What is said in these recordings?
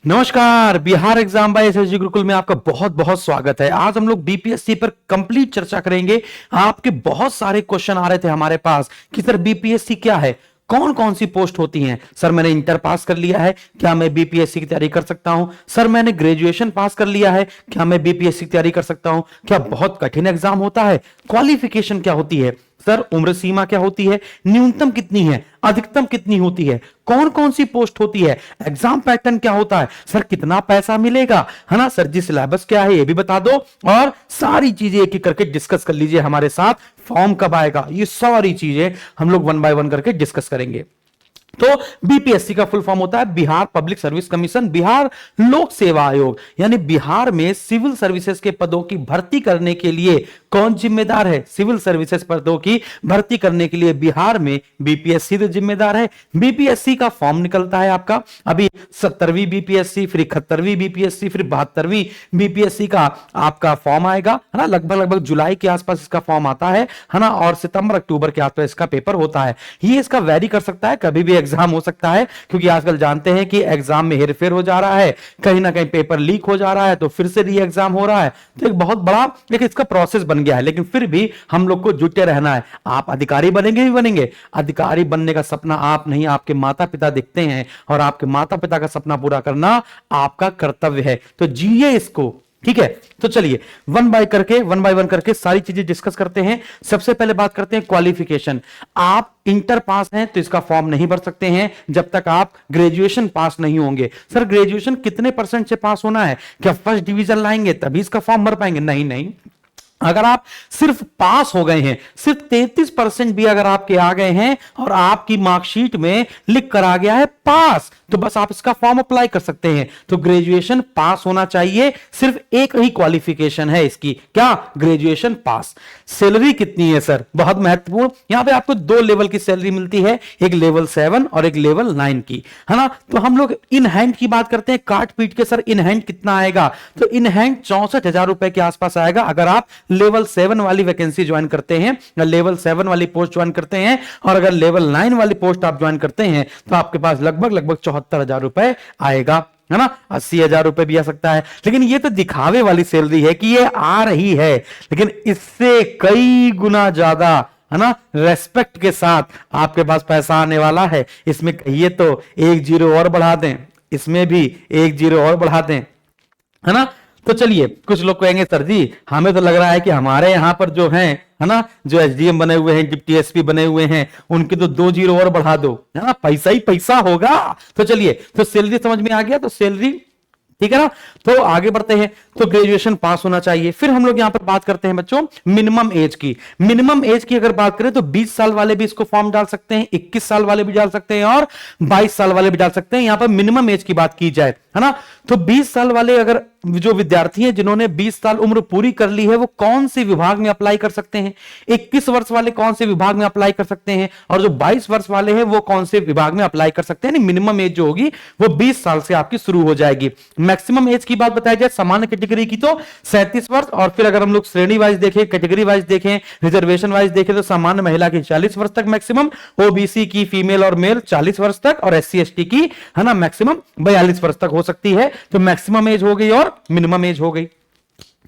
नमस्कार। Bihar exam by SSG Gurukul में आपका बहुत बहुत स्वागत है। आज हम लोग बीपीएससी पर कंप्लीट चर्चा करेंगे। आपके बहुत सारे क्वेश्चन आ रहे थे हमारे पास कि सर बीपीएससी क्या है, कौन कौन सी पोस्ट होती हैं। सर मैंने इंटर पास कर लिया है, क्या मैं बीपीएससी की तैयारी कर सकता हूं। सर मैंने ग्रेजुएशन पास कर लिया है, क्या मैं बीपीएससी की तैयारी कर सकता हूं। क्या बहुत कठिन एग्जाम होता है, क्वालिफिकेशन क्या होती है, सर उम्र सीमा क्या होती है, न्यूनतम कितनी है, अधिकतम कितनी होती है, कौन कौन सी पोस्ट होती है, एग्जाम पैटर्न क्या होता है, सर कितना पैसा मिलेगा, है ना सर जी, सिलेबस क्या है ये भी बता दो। और सारी चीजें एक एक करके डिस्कस कर लीजिए हमारे साथ। फॉर्म कब आएगा, ये सारी चीजें हम लोग वन बाय वन करके डिस्कस करेंगे। तो बीपीएससी का फुल फॉर्म होता है Bihar public service commission, Bihar लोक सेवा आयोग। यानी बिहार में सिविल सर्विसेज के पदों की भर्ती करने के लिए कौन जिम्मेदार है, सिविल सर्विसेज पदों की भर्ती करने के लिए बिहार में बीपीएससी तो जिम्मेदार है। बीपीएससी का फॉर्म निकलता है आपका, अभी 70वीं बीपीएससी, फिर 71वीं बीपीएससी, फिर 72वीं बीपीएससी का आपका फॉर्म आएगा, है ना। लगभग जुलाई के आसपास इसका फॉर्म आता है ना, और सितंबर अक्टूबर के आसपास इसका पेपर होता है। ये इसका वेरी कर सकता है, कभी भी एग्जाम हो सकता है, क्योंकि आजकल जानते हैं कि एग्जाम में हेरफेर हो जा रहा है, कहीं ना कहीं पेपर लीक हो जा रहा है, तो फिर से री एग्जाम हो रहा है। तो एक बहुत बड़ा एक इसका प्रोसेस बन गया है, लेकिन फिर भी हम लोग को जुटे रहना है। आप अधिकारी बनेंगे भी बनेंगे, अधिकारी बनने का सपना आप नहीं, आपके माता पिता देखते हैं, और आपके माता पिता का सपना पूरा करना आपका कर्तव्य है। तो जिए इसको, ठीक है। तो चलिए वन बाय वन करके सारी चीजें डिस्कस करते हैं। सबसे पहले बात करते हैं क्वालिफिकेशन। आप इंटर पास हैं तो इसका फॉर्म नहीं भर सकते हैं जब तक आप ग्रेजुएशन पास नहीं होंगे। सर ग्रेजुएशन कितने परसेंट से पास होना है, क्या फर्स्ट डिवीजन लाएंगे तभी इसका फॉर्म भर पाएंगे? नहीं नहीं, अगर आप सिर्फ पास हो गए हैं, सिर्फ 33% भी अगर आपके आ गए हैं और आपकी मार्कशीट में लिख कर आ गया है पास, तो बस आप इसका फॉर्म अप्लाई कर सकते हैं। तो ग्रेजुएशन पास होना चाहिए, सिर्फ एक ही क्वालिफिकेशन है इसकी, क्या? Graduation pass. सैलरी कितनी है सर, बहुत महत्वपूर्ण, यहां पे आपको 2 लेवल की सैलरी मिलती है, एक लेवल 7 और एक लेवल 9 की, है ना। तो हम लोग इन हैंड की बात करते हैं, काट पीट के सर इन हैंड कितना आएगा, तो इन हैंड 64,000 रुपए के आसपास आएगा अगर आप लेवल 7 वाली वैकेंसी ज्वाइन करते हैं, या लेवल 7 वाली पोस्ट ज्वाइन करते हैं। और अगर लेवल 9 वाली पोस्ट आप ज्वाइन करते हैं तो आपके पास लगभग 74,000 रुपए आएगा, है ना। 80,000 रुपए भी आ सकता है, लेकिन ये तो दिखावे वाली सैलरी है कि ये आ रही है, लेकिन इससे कई गुना ज्यादा, है ना, रेस्पेक्ट के साथ आपके पास पैसा आने वाला है। इसमें कहिए तो 1 जीरो और बढ़ा दें, इसमें भी 1 जीरो और बढ़ा दें, है ना। तो चलिए, कुछ लोग कहेंगे सर जी हमें तो लग रहा है कि हमारे यहां पर जो है ना, जो एसडीएम बने हुए हैं, डिप्टी एसपी बने हुए हैं, उनके तो 2 जीरो और बढ़ा दो, है ना, पैसा ही पैसा होगा। तो चलिए, तो सैलरी समझ में आ गया, तो सैलरी ठीक है ना। तो आगे बढ़ते हैं, तो ग्रेजुएशन पास होना चाहिए। फिर हम लोग यहां पर बात करते हैं बच्चों मिनिमम एज की। मिनिमम एज की अगर बात करें तो 20 साल वाले भी इसको फॉर्म डाल सकते हैं, 21 साल वाले भी डाल सकते हैं, और 22 साल वाले भी डाल सकते हैं। यहां पर मिनिमम एज की बात की जाए, है ना, तो 20 साल वाले अगर जो विद्यार्थी हैं जिन्होंने 20 साल उम्र पूरी कर ली है, वो कौन से विभाग में अप्लाई कर सकते हैं? 21 वर्ष वाले कौन से विभाग में अप्लाई कर सकते हैं, और जो 22 वर्ष वाले हैं वो कौन से विभाग में अप्लाई कर सकते हैं? मिनिमम एज जो होगी वो 20 साल से आपकी शुरू हो जाएगी। मैक्सिमम एज की बात बताई जाए सामान्य कैटेगरी की तो 37 वर्ष, और फिर अगर हम लोग श्रेणी वाइज देखें, कैटेगरी वाइज देखें, रिजर्वेशन वाइज देखें, तो सामान्य महिला की 40 वर्ष तक मैक्सिमम, ओबीसी की फीमेल और मेल 40 वर्ष तक, और एससी एसटी की, है ना, मैक्सिमम 42 वर्ष तक हो सकती है। तो मैक्सिमम एज हो गई और मिनिमम एज हो गई।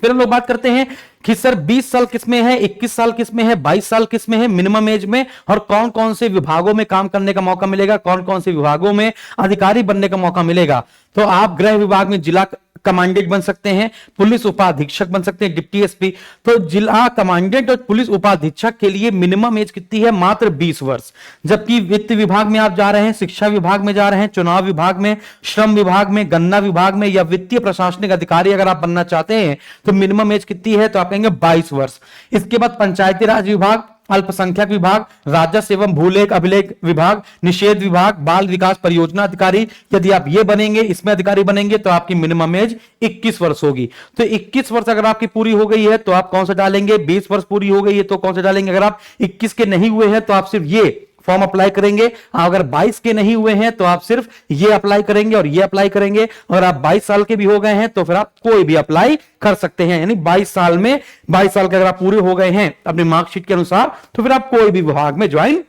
फिर हम लोग बात करते हैं कि सर 20 साल किस में है, 21 साल किस में है, 22 साल किस में है मिनिमम एज में, और कौन कौन से विभागों में काम करने का मौका मिलेगा, कौन कौन से विभागों में अधिकारी बनने का मौका मिलेगा। तो आप गृह विभाग में जिला कमांडेंट बन सकते हैं, पुलिस उपाधीक्षक बन सकते हैं, डिप्टी एसपी। तो जिला कमांडेंट और पुलिस उपाधीक्षक के लिए मिनिमम एज कितनी है? मात्र 20 वर्ष। जबकि वित्त विभाग में आप जा रहे हैं, शिक्षा विभाग में जा रहे हैं, चुनाव विभाग में, श्रम विभाग में, गन्ना विभाग में, या वित्तीय प्रशासनिक अधिकारी अगर आप बनना चाहते हैं तो मिनिमम एज कितनी है? तो आप कहेंगे 22 वर्ष। इसके बाद पंचायती राज विभाग, अल्पसंख्यक विभाग, राजस्व एवं भूलेख अभिलेख विभाग, निषेध विभाग, बाल विकास परियोजना अधिकारी, यदि आप ये बनेंगे, इसमें अधिकारी बनेंगे, तो आपकी मिनिमम एज 21 वर्ष होगी। तो 21 वर्ष अगर आपकी पूरी हो गई है तो आप कौन सा डालेंगे? 20 वर्ष पूरी हो गई है तो कौन सा डालेंगे? अगर आप 21 के नहीं हुए हैं तो आप सिर्फ ये फॉर्म अप्लाई करेंगे। अगर 22 के नहीं हुए हैं तो आप सिर्फ ये अप्लाई करेंगे और ये अप्लाई करेंगे। और आप 22 साल के भी हो गए हैं तो फिर आप कोई भी अप्लाई कर सकते हैं। यानी 22 साल में 22 साल के अगर आप पूरे हो गए हैं अपनी मार्कशीट के अनुसार तो फिर आप कोई भी विभाग में ज्वाइन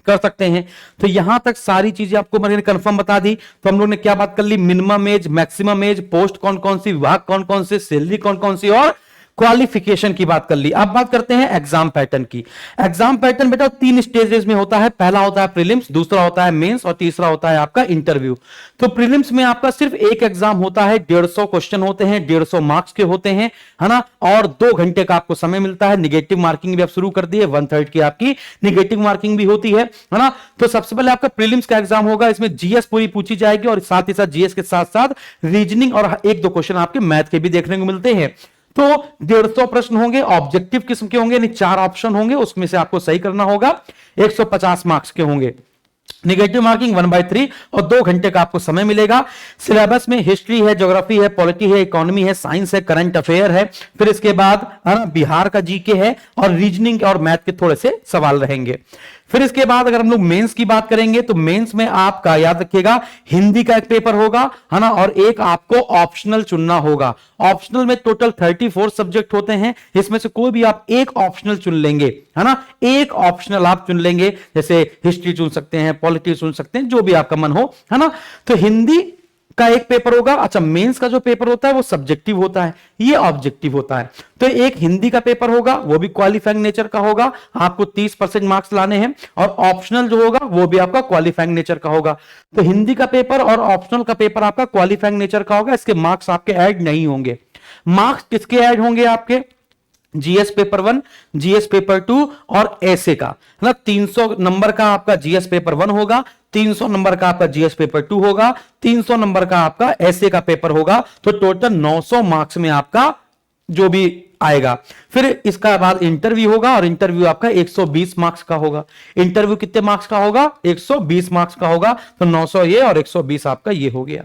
कर सकते हैं। तो यहां तक सारी चीजें आपको मैंने कंफर्म बता दी। तो हम लोग ने क्या बात कर ली, minimum age, maximum age, post कौन कौन सी, विभाग कौन कौन से, सैलरी कौन कौन सी और क्वालिफिकेशन की बात कर ली। अब बात करते हैं एग्जाम पैटर्न की। एग्जाम पैटर्न बेटा 3 स्टेजेस में होता है। पहला होता है प्रीलिम्स, दूसरा होता है मेंस और तीसरा होता है आपका इंटरव्यू। तो प्रीलिम्स में आपका सिर्फ एक एग्जाम होता है, 150 क्वेश्चन होते हैं, 150 मार्क्स के होते हैं, है ना, और 2 घंटे का आपको समय मिलता है। निगेटिव मार्किंग भी आप शुरू कर दिए, 1/3 की आपकी निगेटिव मार्किंग भी होती है ना। तो सबसे पहले आपका प्रीलिम्स का एग्जाम होगा, इसमें जीएस पूरी पूछी जाएगी और साथ ही साथ जीएस के साथ साथ रीजनिंग और 1-2 क्वेश्चन आपके मैथ के भी देखने को मिलते हैं। तो 150 प्रश्न होंगे, ऑब्जेक्टिव किस्म के होंगे, यानी 4 ऑप्शन होंगे, उसमें से आपको सही करना होगा। 150 मार्क्स के होंगे। निगेटिव मार्किंग 1/3 और 2 घंटे का आपको समय मिलेगा। सिलेबस में हिस्ट्री है, ज्योग्राफी है, पॉलिटी है, इकोनॉमी है, साइंस है, करंट अफेयर है, फिर इसके बाद बिहार का जीके है और रीजनिंग और मैथ के थोड़े से सवाल रहेंगे। फिर इसके बाद अगर हम लोग मेंस की बात करेंगे तो मेंस में आपका याद रखिएगा हिंदी का एक पेपर होगा, है ना, और एक आपको ऑप्शनल चुनना होगा। ऑप्शनल में टोटल 34 सब्जेक्ट होते हैं, इसमें से कोई भी आप एक ऑप्शनल चुन लेंगे, है ना, एक ऑप्शनल आप चुन लेंगे, जैसे हिस्ट्री चुन सकते हैं, पॉलिटी चुन सकते हैं, जो भी आपका मन हो, है ना। तो हिंदी का एक पेपर होगा। अच्छा, मेंस का जो पेपर होता है वो सब्जेक्टिव होता है, ये ऑब्जेक्टिव होता है। तो एक हिंदी का पेपर होगा, वो भी क्वालिफाइंग नेचर का होगा, आपको 30% मार्क्स लाने हैं, और ऑप्शनल जो होगा वो भी आपका क्वालिफाइंग नेचर का होगा। तो हिंदी का पेपर और ऑप्शनल का पेपर आपका क्वालिफाइंग नेचर का होगा, इसके मार्क्स आपके ऐड नहीं होंगे। मार्क्स किसके ऐड होंगे आपके, जीएस पेपर 1, जीएस पेपर 2 और ऐसे का, है ना। 300 नंबर का आपका जीएस पेपर 1 होगा, 300 नंबर का आपका जीएस पेपर 2 होगा, 300 नंबर का आपका ऐसे का पेपर होगा। तो टोटल 900 मार्क्स में आपका जो भी आएगा। फिर इसका बाद इंटरव्यू होगा और इंटरव्यू आपका 120 मार्क्स का होगा। इंटरव्यू कितने मार्क्स का होगा, 120 मार्क्स का होगा। तो 900 ये और 120 आपका ये हो गया।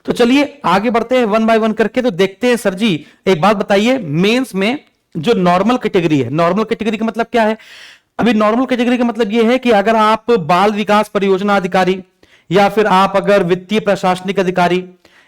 तो चलिए आगे बढ़ते हैं 1 बाय 1 करके। तो देखते हैं सर जी, एक बात बताइए, मेंस में जो नॉर्मल कैटेगरी है, नॉर्मल कैटेगरी का मतलब क्या है। अभी नॉर्मल कैटेगरी का मतलब यह है कि अगर आप बाल विकास परियोजना अधिकारी, या फिर आप अगर वित्तीय प्रशासनिक अधिकारी,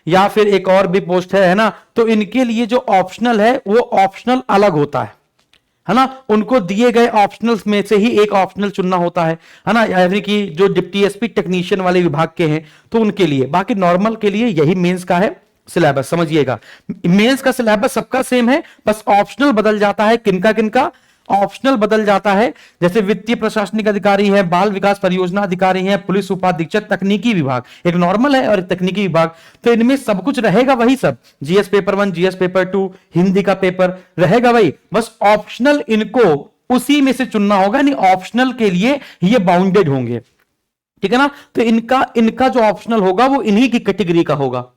या फिर एक और भी पोस्ट है ना, तो इनके लिए जो ऑप्शनल है वो ऑप्शनल अलग होता है ना। उनको दिए गए ऑप्शनल में से ही एक ऑप्शनल चुनना होता है ना, यानी कि जो डिप्टी एसपी टेक्नीशियन वाले विभाग के हैं तो उनके लिए। बाकी नॉर्मल के लिए यही मेंस का है सिलेबस, समझिएगा। मेंस का सिलेबस सबका सेम है, बस ऑप्शनल बदल जाता है। किनका किनका ऑप्शनल बदल जाता है, जैसे वित्तीय प्रशासनिक अधिकारी है, बाल विकास परियोजना अधिकारी है, पुलिस उपाधीक्षक, तकनीकी विभाग, एक नॉर्मल है और एक तकनीकी विभाग। तो इनमें सब कुछ रहेगा वही सब, GS paper 1, GS paper 2, Hindi का पेपर रहेगा वही, बस ऑप्शनल इनको उसी में से चुनना होगा। नहीं, ऑप्शनल के लिए ये बाउंडेड होंगे, ठीक है ना। तो इनका जो ऑप्शनल होगा वो इन्हीं की कैटेगरी का होगा।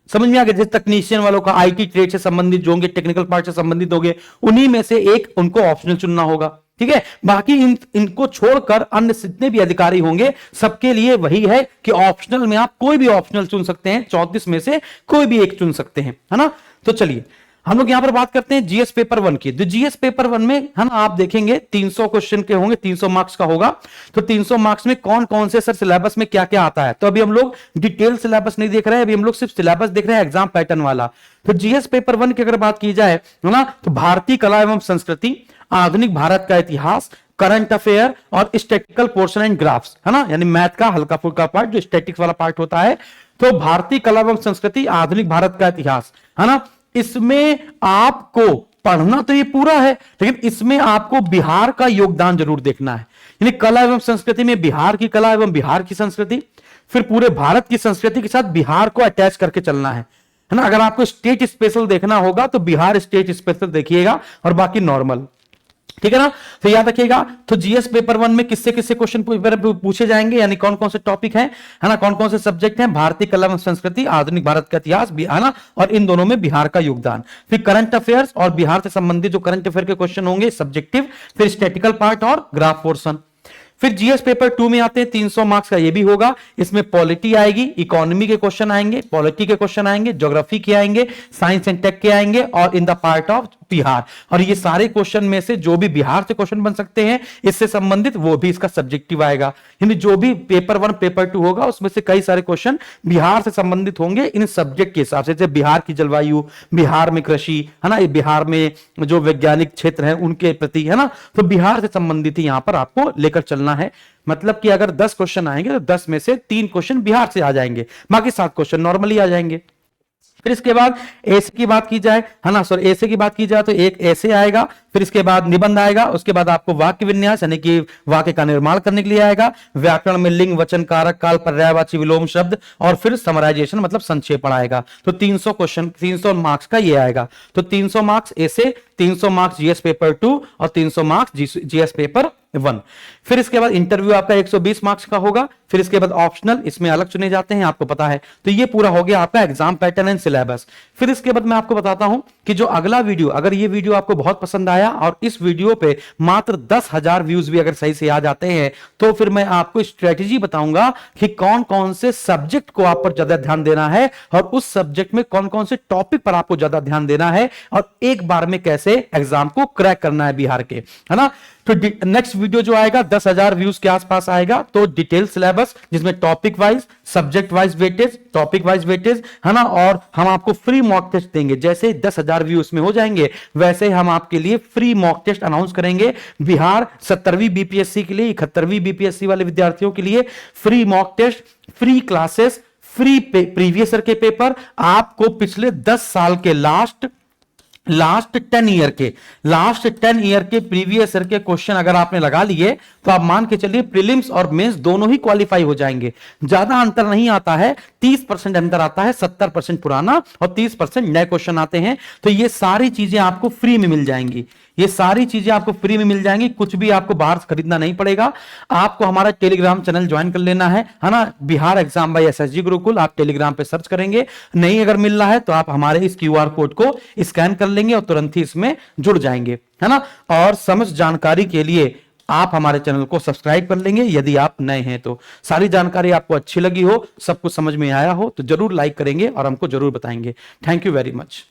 समझ में आ गया। जैसे तकनीशियन वालों का आईटी ट्रेड से संबंधित जो होंगे, टेक्निकल पार्ट से संबंधित होंगे, उन्हीं में से एक उनको ऑप्शनल चुनना होगा, ठीक है। बाकी इनको छोड़कर अन्य जितने भी अधिकारी होंगे सबके लिए वही है कि ऑप्शनल में आप कोई भी ऑप्शनल चुन सकते हैं, 34 में से कोई भी एक चुन सकते हैं, है ना। तो चलिए हम लोग यहां पर बात करते हैं जीएस पेपर 1 की। तो जीएस पेपर 1 में, है ना, आप देखेंगे 300 क्वेश्चन के होंगे, 300 मार्क्स का होगा। तो 300 मार्क्स में कौन कौन से सर सिलेबस में क्या क्या आता है, तो अभी हम लोग डिटेल सिलेबस नहीं देख रहे हैं, अभी हम लोग सिर्फ सिलेबस देख रहे हैं एग्जाम पैटर्न वाला। तो जीएस पेपर 1 की अगर बात की जाए, है ना, तो भारतीय कला एवं संस्कृति, आधुनिक भारत का इतिहास, करंट अफेयर और स्टैटिकल पोर्शन एंड ग्राफ्स, है ना, यानी मैथ का हल्का फुल्का पार्ट जो स्टैटिक्स वाला पार्ट होता है। तो भारतीय कला एवं संस्कृति, आधुनिक भारत का इतिहास, है ना, इसमें आपको पढ़ना तो ये पूरा है, लेकिन इसमें आपको बिहार का योगदान जरूर देखना है। यानी कला एवं संस्कृति में बिहार की कला एवं बिहार की संस्कृति, फिर पूरे भारत की संस्कृति के साथ बिहार को अटैच करके चलना है ना। अगर आपको स्टेट स्पेशल देखना होगा तो बिहार स्टेट स्पेशल देखिएगा और बाकी नॉर्मल, ठीक है ना। तो याद रखिएगा। तो जीएस पेपर 1 में किससे किससे क्वेश्चन पूछे जाएंगे, यानी कौन कौन से टॉपिक हैं, है ना, कौन कौन से सब्जेक्ट हैं, भारतीय कला एवं संस्कृति, आधुनिक भारत का इतिहास, है ना, और इन दोनों में बिहार का योगदान। फिर करंट अफेयर्स और बिहार से संबंधित जो करंट अफेयर के क्वेश्चन होंगे सब्जेक्टिव, फिर स्टैटिकल पार्ट और ग्राफ पोर्शन। फिर जीएस पेपर 2 में आते हैं, 300 मार्क्स का ये भी होगा। इसमें पॉलिटी आएगी, इकोनॉमी के क्वेश्चन आएंगे, पॉलिटी के क्वेश्चन आएंगे, ज्योग्राफी के आएंगे, साइंस एंड टेक के आएंगे, और in the part of Bihar. और ये सारे क्वेश्चन में से जो भी बिहार से क्वेश्चन बन सकते हैं इससे संबंधित, वो भी इसका सब्जेक्टिव आएगा। यानी जो भी पेपर 1 पेपर 2 होगा उसमें से कई सारे क्वेश्चन बिहार से संबंधित होंगे इन सब्जेक्ट के हिसाब से, जैसे बिहार की जलवायु, बिहार में कृषि, है ना, ये बिहार में जो वैज्ञानिक क्षेत्र है उनके प्रति, है ना, तो बिहार से संबंधित ही यहां पर आपको लेकर चलना है। मतलब कि अगर 10 क्वेश्चन आएंगे तो 10 में से 3 क्वेश्चन बिहार से आ जाएंगे, बाकी 7 क्वेश्चन नॉर्मली आ जाएंगे। फिर इसके बाद ऐसे की बात की जाए, है ना, सॉरी, ऐसे की बात की जाए तो एक ऐसे आएगा, फिर इसके बाद निबंध आएगा, उसके बाद आपको वाक्य विन्यास यानी कि वाक्य का निर्माण करने के लिए आएगा, व्याकरण में लिंग, वचन, कारक, काल, पर्यायवाची, विलोम शब्द, और फिर समराइजेशन मतलब संक्षेपण आएगा। तो 300 क्वेश्चन, 300 मार्क्स का ये आएगा। तो 300 मार्क्स ऐसे, 300 मार्क्स जीएस पेपर 2 और 300 मार्क्स जीएस पेपर 1। फिर इसके बाद इंटरव्यू आपका 120 मार्क्स का होगा। फिर इसके बाद ऑप्शनल, इसमें अलग चुने जाते हैं, आपको पता है। तो ये पूरा हो गया आपका एग्जाम पैटर्न एंड सिलेबस। फिर इसके बाद मैं आपको बताता हूं कि जो अगला वीडियो, अगर ये वीडियो आपको बहुत पसंद आया और इस वीडियो पे मात्र 10,000 व्यूज भी अगर सही से आ जाते हैं, तो फिर मैं आपको स्ट्रेटेजी बताऊंगा कि कौन कौन से सब्जेक्ट को आप पर ज्यादा ध्यान देना है और उस सब्जेक्ट में कौन कौन से टॉपिक पर आपको ज्यादा ध्यान देना है और एक बार में कैसे एग्जाम को क्रैक करना है बिहार के, है ना। तो नेक्स्ट वीडियो जो आएगा 10,000 व्यूज के आसपास आएगा, तो डिटेल सिलेबस जिसमें topic wise, subject wise weightage, topic wise weightage, है ना, और हम आपको फ्री मॉक टेस्ट देंगे। जैसे 10,000 व्यूज में हो जाएंगे वैसे हम आपके लिए फ्री मॉक टेस्ट अनाउंस करेंगे बिहार 70वीं बीपीएससी के लिए, 71वीं बीपीएससी वाले विद्यार्थियों के लिए free mock test, free classes, free previous year के पेपर, आपको पिछले 10 साल के लास्ट 10 ईयर के प्रीवियस ईयर के क्वेश्चन अगर आपने लगा लिए तो आप मान के चलिए प्रीलिम्स और मेंस दोनों ही क्वालिफाई हो जाएंगे। ज्यादा अंतर नहीं आता है, 30% अंतर आता है, 70% पुराना और 30% नए क्वेश्चन आते हैं। तो ये सारी चीजें आपको फ्री में मिल जाएंगी, ये सारी चीजें आपको फ्री में मिल जाएंगी, कुछ भी आपको बाहर से खरीदना नहीं पड़ेगा। आपको हमारा टेलीग्राम चैनल ज्वाइन कर लेना है ना, Bihar exam by SSG Gurukul, आप टेलीग्राम पे सर्च करेंगे। नहीं अगर मिल रहा है तो आप हमारे इस क्यूआर कोड को स्कैन कर लेंगे और तुरंत ही इसमें जुड़ जाएंगे, है ना। और समस्त जानकारी के लिए आप हमारे चैनल को सब्सक्राइब कर लेंगे यदि आप नए हैं तो। सारी जानकारी आपको अच्छी लगी हो, सब कुछ समझ में आया हो तो जरूर लाइक करेंगे और हमको जरूर बताएंगे। Thank you very much.